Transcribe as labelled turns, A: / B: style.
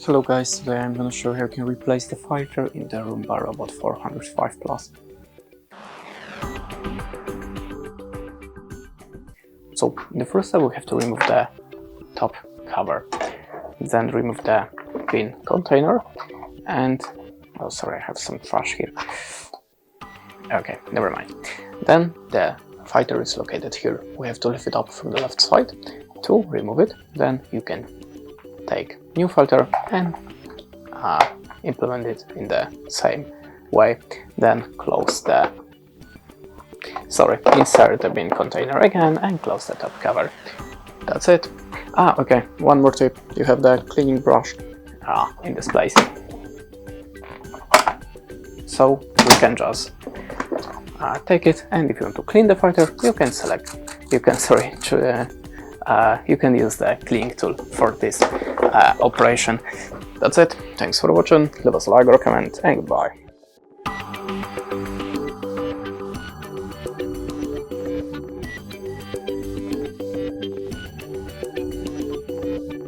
A: Hello guys, today I'm gonna show you how you can replace the filter in the Roomba Robot 405 Plus. So in the first step we have to remove the top cover, then remove the bin container and oh sorry, I have some trash here. Okay, never mind. Then the filter is located here. We have to lift it up from the left side to remove it. Then you can take new filter and implement it in the same way. Then insert the bin container again and close the top cover. That's it. Okay, one more tip. You have the cleaning brush in this place. So we can just take it, and if you want to clean the filter, you can use the cleaning tool for this operation. That's it. Thanks for watching. Leave us a like or comment, and goodbye.